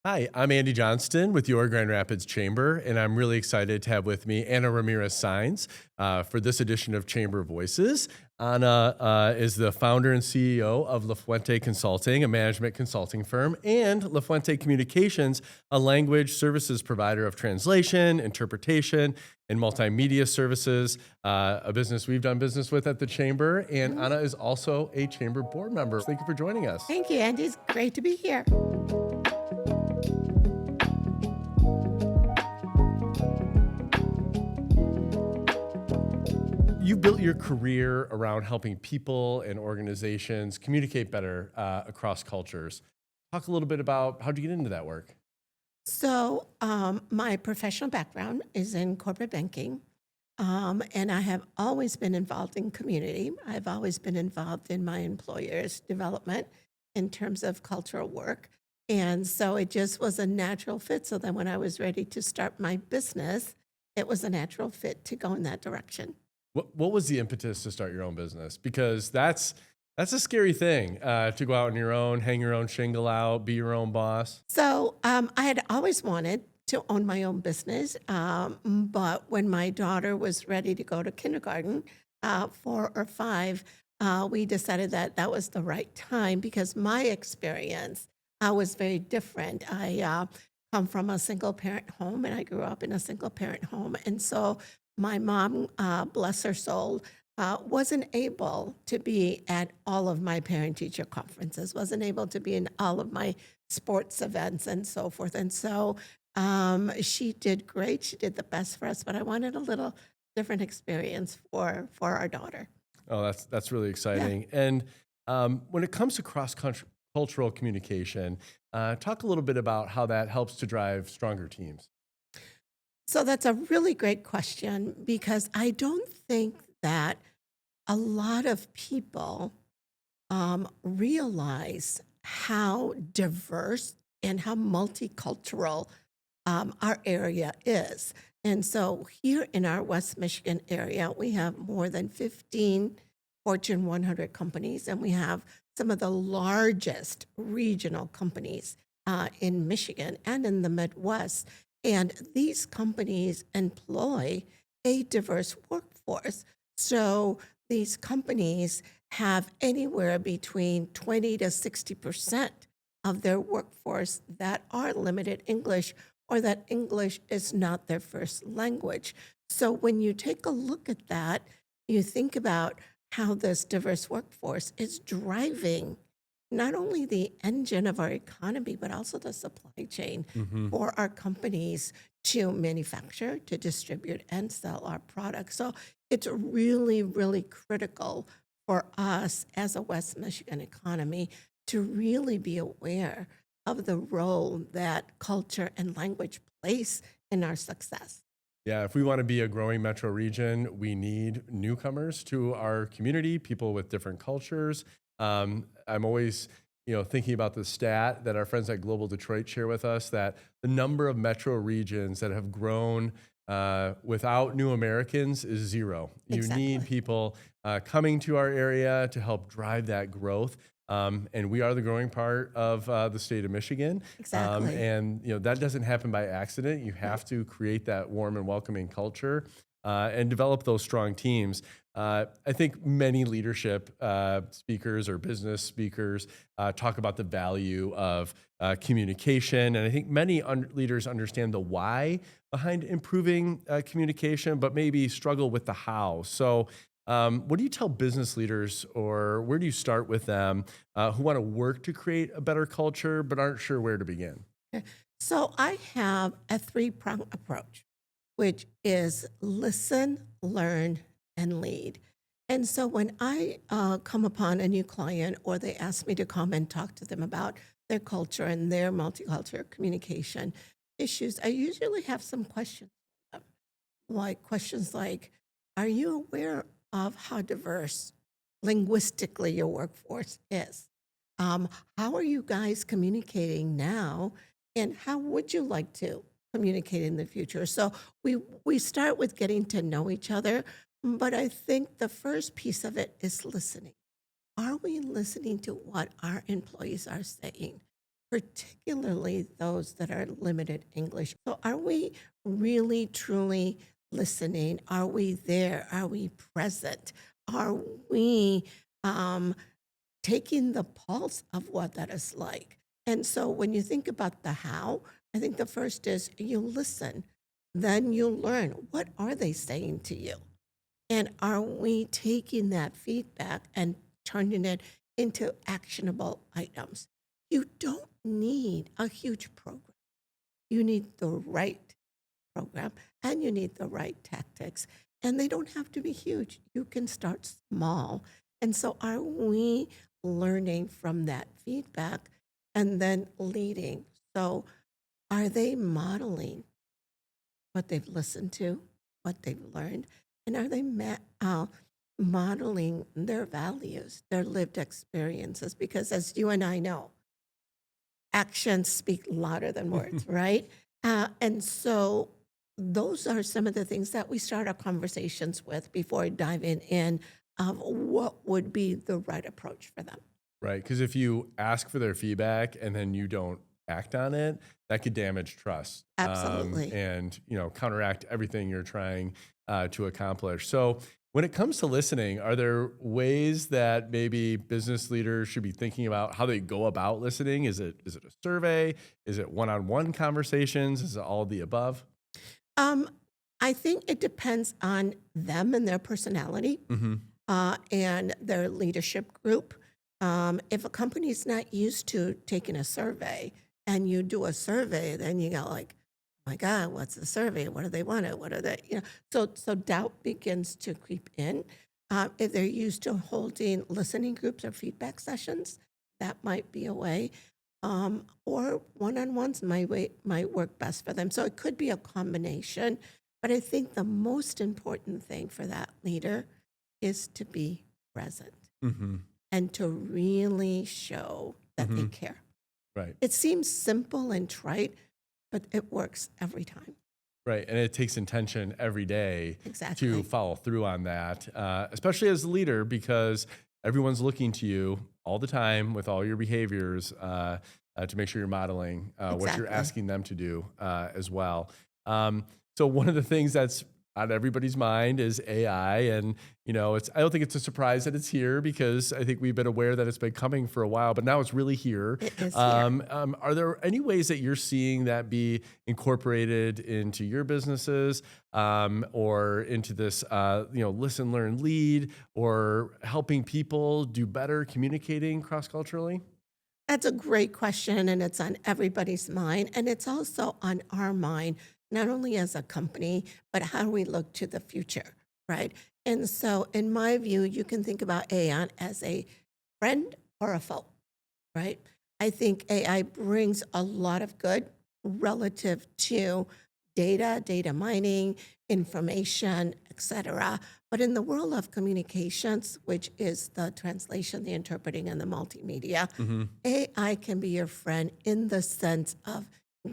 Hi, I'm Andy Johnston with your Grand Rapids Chamber, and I'm really excited to have with me Ana Ramirez-Saenz for this edition of Chamber Voices. Ana is the founder and CEO of Fuente Consulting, a management consulting firm, and Fuente Communications, a language services provider of translation, interpretation, and multimedia services, a business we've done business with at the Chamber. And Ana is also a Chamber board member. Thank you for joining us. Thank you, Andy. It's great to be here. You built your career around helping people and organizations communicate better across cultures. Talk a little bit about how'd you get into that work? My professional background is in corporate banking, and I have always been involved in community. I've always been involved in my employer's development in terms of cultural work. And so it just was a natural fit. So then when I was ready to start my business, it was a natural fit to go in that direction. What was the impetus to start your own business? Because that's a scary thing to go out on your own, hang your own shingle out, be your own boss. I had always wanted to own my own business, but when my daughter was ready to go to kindergarten, 4 or 5, we decided that that was the right time because my experience was very different. I come from a single parent home and I grew up in a single parent home. And so my mom, bless her soul, wasn't able to be at all of my parent teacher conferences, wasn't able to be in all of my sports events and so forth. And so she did great. She did the best for us, but I wanted a little different experience for our daughter. Oh, that's really Yeah. exciting. And when it comes to cross-cultural communication, talk a little bit about how that helps to drive stronger teams. So that's a really great question because I don't think that a lot of people realize how diverse and how multicultural our area is. And so here in our West Michigan area, we have more than 15 Fortune 100 companies, and we have some of the largest regional companies in Michigan and in the Midwest. And these companies employ a diverse workforce. So these companies have anywhere between 20 to 60% of their workforce that are limited English or that English is not their first language. So when you take a look at that, you think about how this diverse workforce is driving not only the engine of our economy, but also the supply chain Hmm. for our companies to manufacture, to distribute, and sell our products. So it's really, really critical for us as a West Michigan economy to really be aware of the role that culture and language plays in our success. Yeah, if we want to be a growing metro region, we need newcomers to our community, people with different cultures. I'm always, thinking about the stat that our friends at Global Detroit share with us that the number of metro regions that have grown without new Americans is zero. You need Exactly. people coming to our area to help drive that growth. And we are the growing part of the state of Michigan. Exactly. And that doesn't happen by accident. You Right. have to create that warm and welcoming culture and develop those strong teams. I think many leadership speakers or business speakers talk about the value of communication. And I think many leaders understand the why behind improving communication, but maybe struggle with the how. So, what do you tell business leaders, or where do you start with them who want to work to create a better culture but aren't sure where to begin? Okay. So I have a three-pronged approach, which is listen, learn, and lead. And so when I come upon a new client or they ask me to come and talk to them about their culture and their multicultural communication issues, I usually have some questions, like questions like, are you aware of how diverse linguistically your workforce is? Um, how are you guys communicating now, and how would you like to communicate in the future? So we start with getting to know each other, but I think the first piece of it is listening. Are we listening to what our employees are saying? particularly those that are limited English. So are we really truly listening? Are we there? Are we present? Are we um, taking the pulse of what that is like? And so when you think about the how, I think the first is you listen, then you learn. What are they saying to you? And are we taking that feedback and turning it into actionable items? You don't need a huge program. You need the right program and you need the right tactics. And they don't have to be huge. You can start small. And so, are we learning from that feedback and then leading? So, are they modeling what they've listened to, what they've learned, and are they modeling their values, their lived experiences? Because as you and I know, actions speak louder than words, right? And so those are some of the things that we start our conversations with before diving in of what would be the right approach for them. Right. Because if you ask for their feedback and then you don't act on it, that could damage trust. Absolutely. And, counteract everything you're trying to accomplish. So when it comes to listening, are there ways that maybe business leaders should be thinking about how they go about listening? Is it a survey? Is it one-on-one conversations? Is it all of the above? Um, I think it depends on them and their personality Mm-hmm. and their leadership group. If a company is not used to taking a survey and you do a survey, then you go like, oh my God, what's the survey? What do they want? What are they? So doubt begins to creep in. If they're used to holding listening groups or feedback sessions, that might be a way. Or one-on-ones might work best for them. So it could be a combination. But I think the most important thing for that leader is to be present Mm-hmm. and to really show that they care. Right. It seems simple and trite, but it works every time. Right. And it takes intention every day Exactly. to follow through on that, especially as a leader, because everyone's looking to you all the time with all your behaviors to make sure you're modeling what you're Exactly. asking them to do as well. So one of the things that's on everybody's mind is AI, and I don't think it's a surprise that it's here because I think we've been aware that it's been coming for a while, but now it's really here. It is here. Are there any ways that you're seeing that be incorporated into your businesses or into this, listen, learn, lead, or helping people do better communicating cross-culturally? That's a great question, and it's on everybody's mind. And it's also on our mind, not only as a company, but how do we look to the future, right? And so, in my view, you can think about AI as a friend or a foe, right? I think AI brings a lot of good relative to data mining, information, etc. But in the world of communications, which is the translation, the interpreting, and the multimedia, Mm-hmm. AI can be your friend in the sense of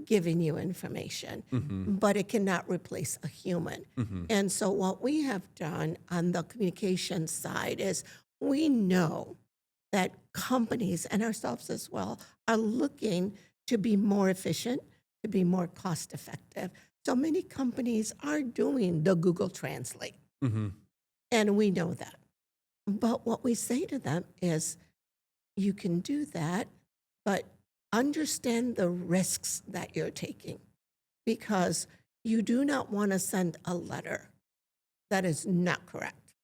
giving you information, Mm-hmm. but it cannot replace a human. Mm-hmm. And so, what we have done on the communication side is we know that companies and ourselves as well are looking to be more efficient, to be more cost effective. So many companies are doing the Google Translate, Mm-hmm. and we know that. But what we say to them is, you can do that, but understand the risks that you're taking because you do not want to send a letter that is not correct.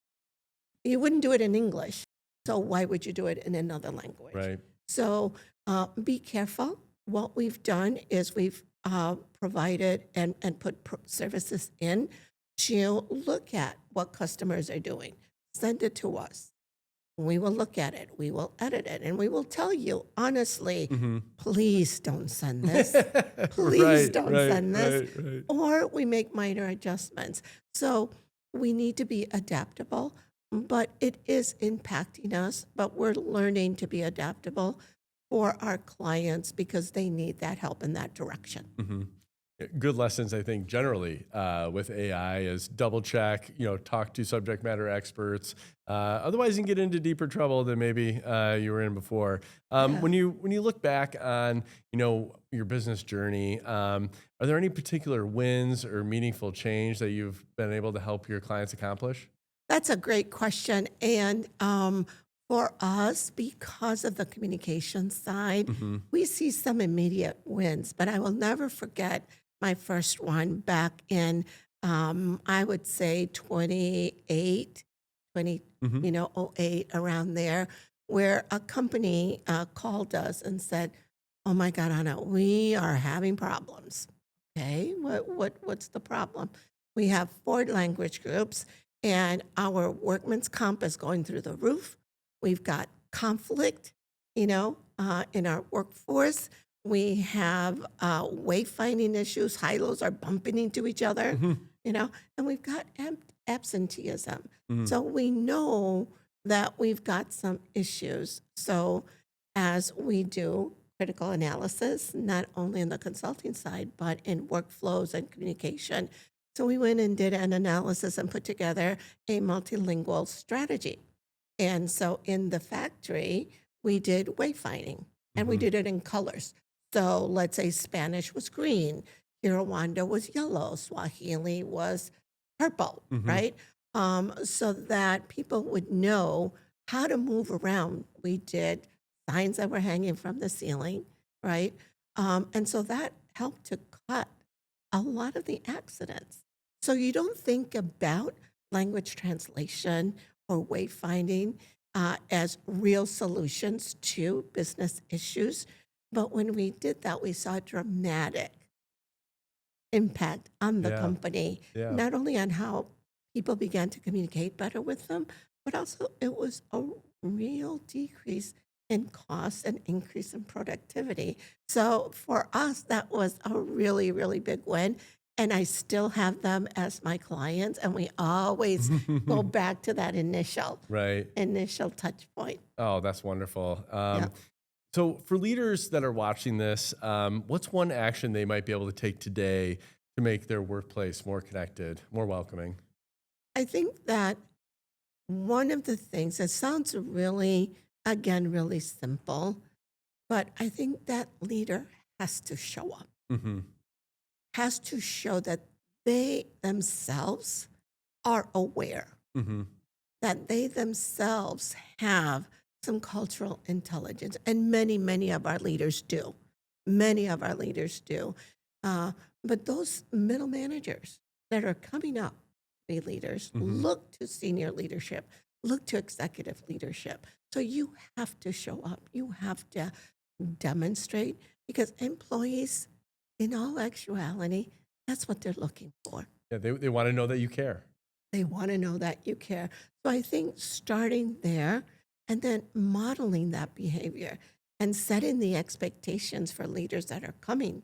You wouldn't do it in English, so why would you do it in another language? Right. So be careful. What we've done is we've provided and put services in to look at what customers are doing. Send it to us. We will look at it. We will edit it. And we will tell you, honestly, Mm-hmm. please don't send this. Please don't send this. Right. Or we make minor adjustments. So we need to be adaptable, but it is impacting us. But we're learning to be adaptable for our clients because they need that help in that direction. Mm-hmm. Good lessons, I think, generally with AI is double check, talk to subject matter experts. Otherwise, you can get into deeper trouble than maybe you were in before. Yeah. When you look back on, your business journey, are there any particular wins or meaningful change that you've been able to help your clients accomplish? That's a great question. And for us, because of the communication side, Hmm. we see some immediate wins. But I will never forget my first one back in, I would say 28, 20, Hmm. '08, around there, where a company called us and said, "Oh my God, Anna, we are having problems." Okay, what's the problem? We have 4 language groups and our workman's comp is going through the roof. We've got conflict, in our workforce. We have wayfinding issues. High-lows are bumping into each other, Hmm. and we've got absenteeism. Hmm. So we know that we've got some issues. So as we do critical analysis, not only in the consulting side, but in workflows and communication, so we went and did an analysis and put together a multilingual strategy. And so in the factory, we did wayfinding and we Hmm. did it in colors. So let's say Spanish was green, Rwanda was yellow, Swahili was purple, Hmm. right? So that people would know how to move around. We did signs that were hanging from the ceiling, right? And so that helped to cut a lot of the accidents. So you don't think about language translation or wayfinding as real solutions to business issues. But when we did that, we saw a dramatic impact on the Yeah. company, Yeah. not only on how people began to communicate better with them, but also it was a real decrease in cost and increase in productivity. So for us, that was a really, really big win. And I still have them as my clients, and we always go back to that Right. initial touch point. Oh, that's wonderful. Yeah. So, for leaders that are watching this, what's one action they might be able to take today to make their workplace more connected, more welcoming? I think that one of the things that sounds really, again, really simple, but I think that leader has to show up, Hmm. has to show that they themselves are aware, Hmm. that they themselves have some cultural intelligence. And many, many of our leaders do. Many of our leaders do. Uh, but those middle managers that are coming up to be leaders Hmm. look to senior leadership, look to executive leadership. So you have to show up. You have to demonstrate because employees, in all actuality, that's what they're looking for. Yeah, they want to know that you care. They want to know that you care. So I think starting there and then modeling that behavior and setting the expectations for leaders that are coming,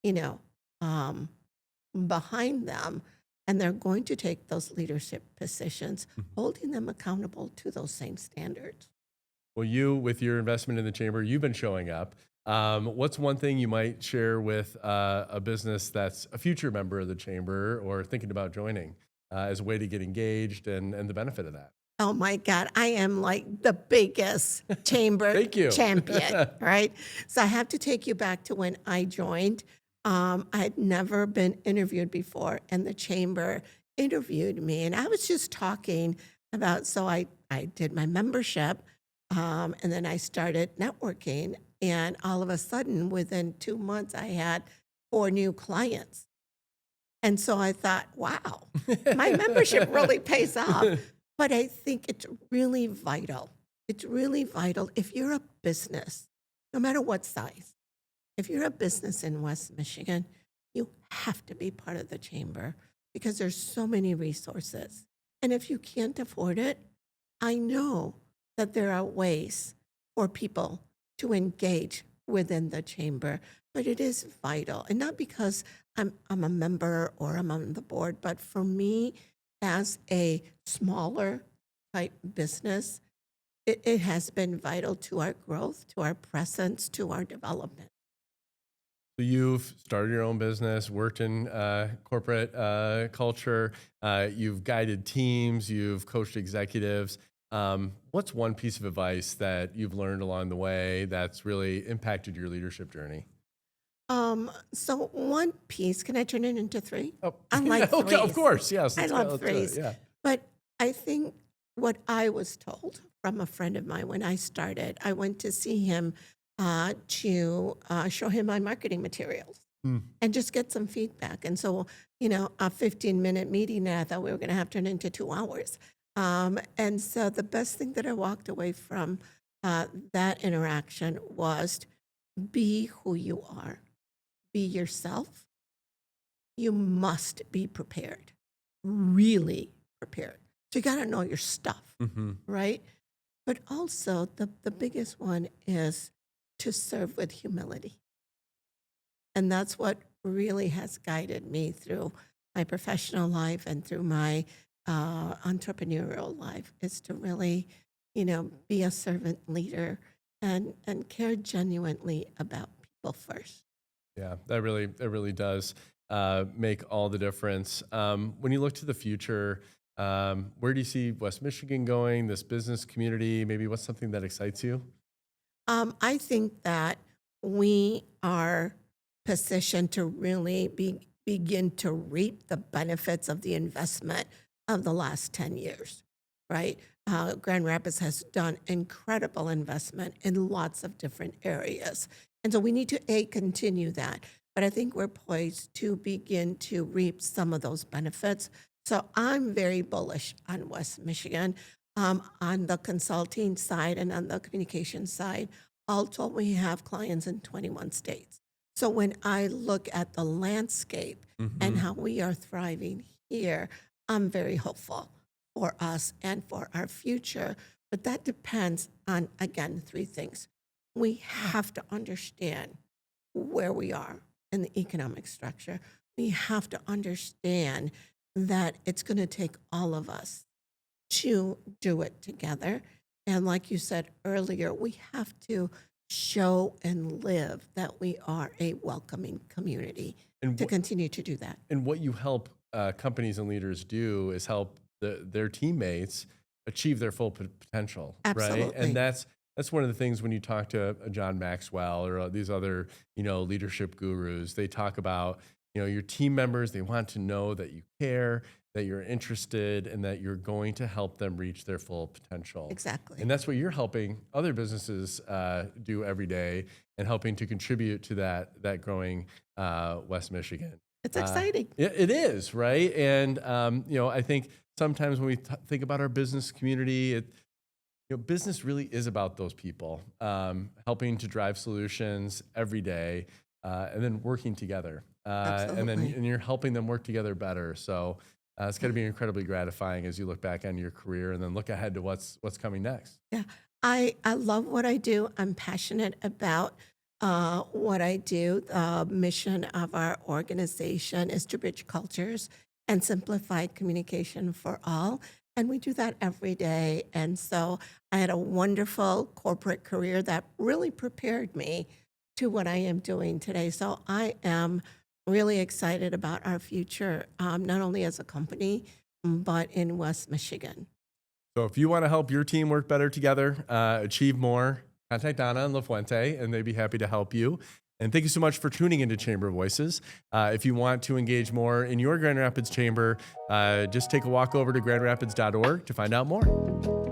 you know, um, behind them, and they're going to take those leadership positions, Mhm. holding them accountable to those same standards. Well, you, with your investment in the chamber, you've been showing up. What's one thing you might share with a business that's a future member of the chamber or thinking about joining as a way to get engaged and the benefit of that? Oh my God, I am like the biggest chamber Thank you. champion, right? So I have to take you back to when I joined. I had never been interviewed before, and the chamber interviewed me. And I was just talking about, so I did my membership, and then I started networking. And all of a sudden, within 2 months, I had 4 new clients. And so I thought, wow, my membership really pays off. But I think it's really vital. It's really vital if you're a business, no matter what size, if you're a business in West Michigan, you have to be part of the chamber because there's so many resources. And if you can't afford it, I know that there are ways for people to engage within the chamber, but it is vital. And not because I'm a member or I'm on the board, but for me, as a smaller type business, it has been vital to our growth, to our presence, to our development. So you've started your own business, worked in corporate culture, you've guided teams, you've coached executives. What's one piece of advice that you've learned along the way that's really impacted your leadership journey? So one piece, can I turn it into three? Oh, I like okay, of threes. course, yes. I love let's do it, threes. yeah. But I think what I was told from a friend of mine when I started, I went to see him to show him my marketing materials Hmm. and just get some feedback. And so, a 15-minute meeting that I thought we were going to have turned into 2 hours. And so the best thing that I walked away from that interaction was be who you are, be yourself. You must be prepared, really prepared. So you got to know your stuff, Hmm. right? But also, the biggest one is to serve with humility. And that's what really has guided me through my professional life and through my entrepreneurial life is to really, be a servant leader and care genuinely about people first. Yeah, that really does make all the difference. When you look to the future, where do you see West Michigan going? This business community, maybe what's something that excites you? I think that we are positioned to really begin to reap the benefits of the investment of the last 10 years, right? Grand Rapids has done incredible investment in lots of different areas. And so we need to, continue that. But I think we're poised to begin to reap some of those benefits. So I'm very bullish on West Michigan. On the consulting side and on the communication side, all told, we have clients in 21 states. So when I look at the landscape and Hmm. how we are thriving here, I'm very hopeful for us and for our future. But that depends on, again, three things. We have to understand where we are in the economic structure. We have to understand that it's going to take all of us to do it together. And like you said earlier, we have to show and live that we are a welcoming community And to continue to do that. what you help companies and leaders do is help their teammates achieve their full potential, right? Absolutely. And that's one of the things when you talk to John Maxwell or these other leadership gurus. They talk about your team members. They want to know that you care, that you're interested, and that you're going to help them reach their full potential. Exactly. And that's what you're helping other businesses do every day, and helping to contribute to that growing West Michigan. It's exciting. It is, right? And I think sometimes when we think about our business community, business really is about those people, helping to drive solutions every day, and then working together. Absolutely. And you're helping them work together better. So it's got to be incredibly gratifying as you look back on your career and then look ahead to what's coming next. Yeah, I love what I do. I'm passionate about what I do. The mission of our organization is to bridge cultures and simplify communication for all. And we do that every day. And so I had a wonderful corporate career that really prepared me to what I am doing today. So I am really excited about our future, not only as a company, but in West Michigan. So if you want to help your team work better together, achieve more, contact Ana and Fuente, and they'd be happy to help you. And thank you so much for tuning into Chamber of Voices. If you want to engage more in your Grand Rapids Chamber, just take a walk over to grandrapids.org to find out more.